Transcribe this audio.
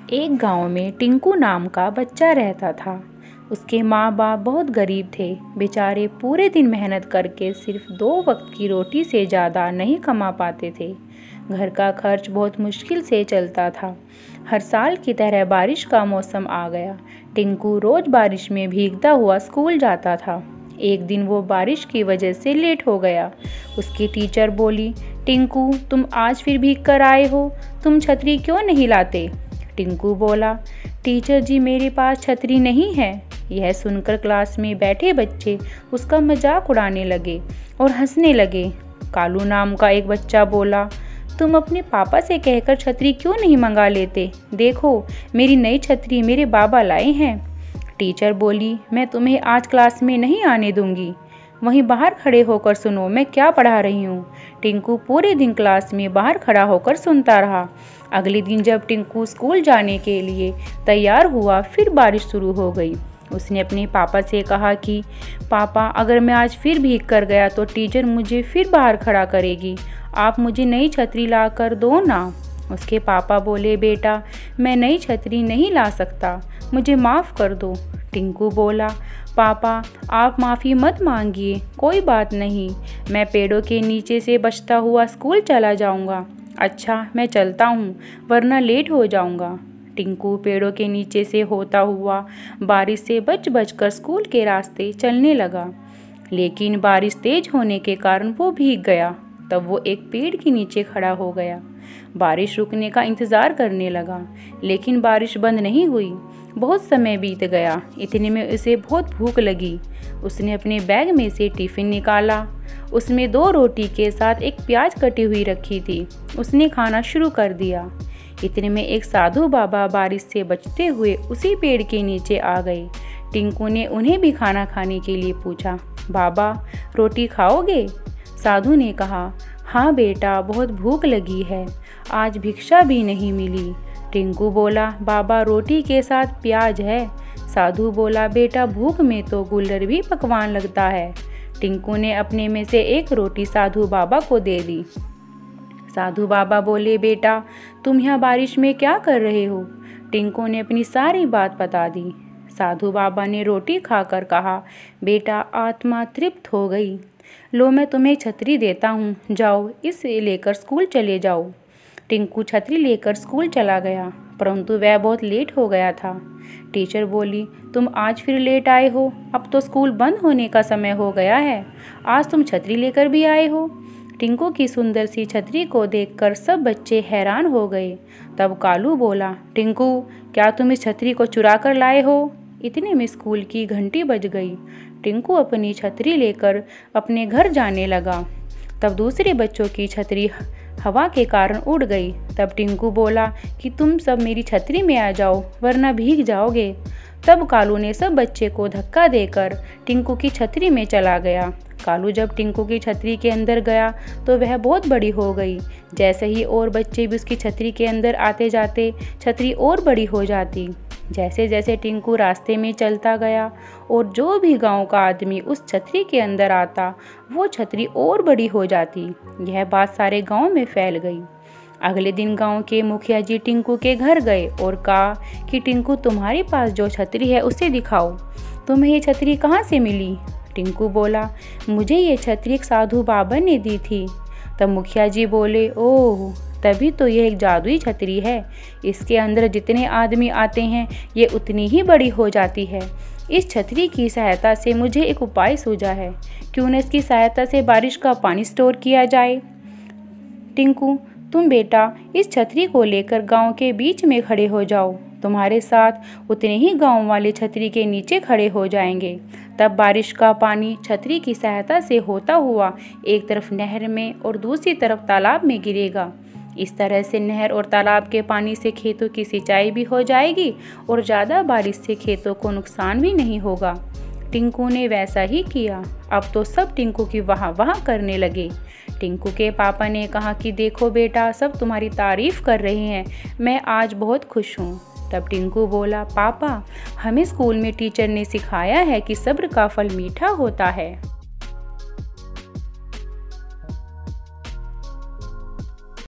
एक गांव में टिंकू नाम का बच्चा रहता था। उसके माँ बाप बहुत गरीब थे। बेचारे पूरे दिन मेहनत करके सिर्फ 2 वक्त की रोटी से ज़्यादा नहीं कमा पाते थे। घर का खर्च बहुत मुश्किल से चलता था। हर साल की तरह बारिश का मौसम आ गया। टिंकू रोज़ बारिश में भीगता हुआ स्कूल जाता था। एक दिन वो बारिश की वजह से लेट हो गया। उसकी टीचर बोली, टिंकू तुम आज फिर भीग कर आए हो, तुम छतरी क्यों नहीं लाते? टिंकू बोला, टीचर जी मेरे पास छतरी नहीं है। यह सुनकर क्लास में बैठे बच्चे उसका मजाक उड़ाने लगे और हंसने लगे। कालू नाम का एक बच्चा बोला, तुम अपने पापा से कहकर छतरी क्यों नहीं मंगा लेते? देखो मेरी नई छतरी मेरे बाबा लाए हैं। टीचर बोली, मैं तुम्हें आज क्लास में नहीं आने दूंगी। वहीं बाहर खड़े होकर सुनो मैं क्या पढ़ा रही हूँ। टिंकू पूरे दिन क्लास में बाहर खड़ा होकर सुनता रहा। अगले दिन जब टिंकू स्कूल जाने के लिए तैयार हुआ, फिर बारिश शुरू हो गई। उसने अपने पापा से कहा कि पापा अगर मैं आज फिर भीग कर गया तो टीचर मुझे फिर बाहर खड़ा करेगी। आप मुझे नई छतरी ला कर दो ना। उसके पापा बोले, बेटा मैं नई छतरी नहीं ला सकता, मुझे माफ़ कर दो। टिंकू बोला, पापा आप माफ़ी मत मांगिए, कोई बात नहीं, मैं पेड़ों के नीचे से बचता हुआ स्कूल चला जाऊंगा। अच्छा मैं चलता हूँ वरना लेट हो जाऊंगा। टिंकू पेड़ों के नीचे से होता हुआ बारिश से बच कर स्कूल के रास्ते चलने लगा। लेकिन बारिश तेज होने के कारण वो भीग गया। तब वो एक पेड़ के नीचे खड़ा हो गया। बारिश रुकने का इंतज़ार करने लगा, लेकिन बारिश बंद नहीं हुई। बहुत समय बीत गया। इतने में उसे बहुत भूख लगी। उसने अपने बैग में से टिफ़िन निकाला। उसमें 2 रोटी के साथ एक प्याज कटी हुई रखी थी। उसने खाना शुरू कर दिया। इतने में एक साधु बाबा बारिश से बचते हुए उसी पेड़ के नीचे आ गए। टिंकू ने उन्हें भी खाना खाने के लिए पूछा, बाबा रोटी खाओगे? साधु ने कहा, हाँ बेटा बहुत भूख लगी है, आज भिक्षा भी नहीं मिली। टिंकू बोला, बाबा रोटी के साथ प्याज है। साधु बोला, बेटा भूख में तो गुल्लर भी पकवान लगता है। टिंकू ने अपने में से एक रोटी साधु बाबा को दे दी। साधु बाबा बोले, बेटा तुम यहाँ बारिश में क्या कर रहे हो? टिंकू ने अपनी सारी बात बता दी। साधु बाबा ने रोटी खाकर कहा, बेटा आत्मा तृप्त हो गई, लो मैं तुम्हें छतरी देता हूँ, जाओ इसे लेकर स्कूल चले जाओ। टिंकू छतरी लेकर स्कूल चला गया, परंतु वह बहुत लेट हो गया था। टीचर बोली, तुम आज फिर लेट आए हो, अब तो स्कूल बंद होने का समय हो गया है, आज तुम छतरी लेकर भी आए हो। टिंकू की सुंदर सी छतरी को देखकर सब बच्चे हैरान हो गए। तब कालू बोला, टिंकू क्या तुम इस छतरी को चुरा कर लाए हो? इतने में स्कूल की घंटी बज गई। टिंकू अपनी छतरी लेकर अपने घर जाने लगा। तब दूसरे बच्चों की छतरी हवा के कारण उड़ गई। तब टिंकू बोला कि तुम सब मेरी छतरी में आ जाओ वरना भीग जाओगे। तब कालू ने सब बच्चे को धक्का देकर टिंकू की छतरी में चला गया। कालू जब टिंकू की छतरी के अंदर गया तो वह बहुत बड़ी हो गई। जैसे ही और बच्चे भी उसकी छतरी के अंदर आते जाते छतरी और बड़ी हो जाती। जैसे जैसे टिंकू रास्ते में चलता गया और जो भी गांव का आदमी उस छतरी के अंदर आता वो छतरी और बड़ी हो जाती। यह बात सारे गांव में फैल गई। अगले दिन गांव के मुखिया जी टिंकू के घर गए और कहा कि टिंकू तुम्हारे पास जो छतरी है उसे दिखाओ, तुम्हें ये छतरी कहाँ से मिली? टिंकू बोला, मुझे ये छतरी एक साधु बाबा ने दी थी। तब मुखिया जी बोले, ओह तभी तो यह एक जादुई छतरी है, इसके अंदर जितने आदमी आते हैं ये उतनी ही बड़ी हो जाती है। इस छतरी की सहायता से मुझे एक उपाय सूझा है, क्यों न इसकी सहायता से बारिश का पानी स्टोर किया जाए। टिंकू तुम बेटा इस छतरी को लेकर गांव के बीच में खड़े हो जाओ, तुम्हारे साथ उतने ही गांव वाले छतरी के नीचे खड़े हो जाएंगे। तब बारिश का पानी छतरी की सहायता से होता हुआ एक तरफ नहर में और दूसरी तरफ तालाब में गिरेगा। इस तरह से नहर और तालाब के पानी से खेतों की सिंचाई भी हो जाएगी और ज़्यादा बारिश से खेतों को नुकसान भी नहीं होगा। टिंकू ने वैसा ही किया। अब तो सब टिंकू की वाह वाह करने लगे। टिंकू के पापा ने कहा कि देखो बेटा सब तुम्हारी तारीफ कर रहे हैं, मैं आज बहुत खुश हूँ। तब टिंकू बोला, पापा हमें स्कूल में टीचर ने सिखाया है कि सब्र का फल मीठा होता है।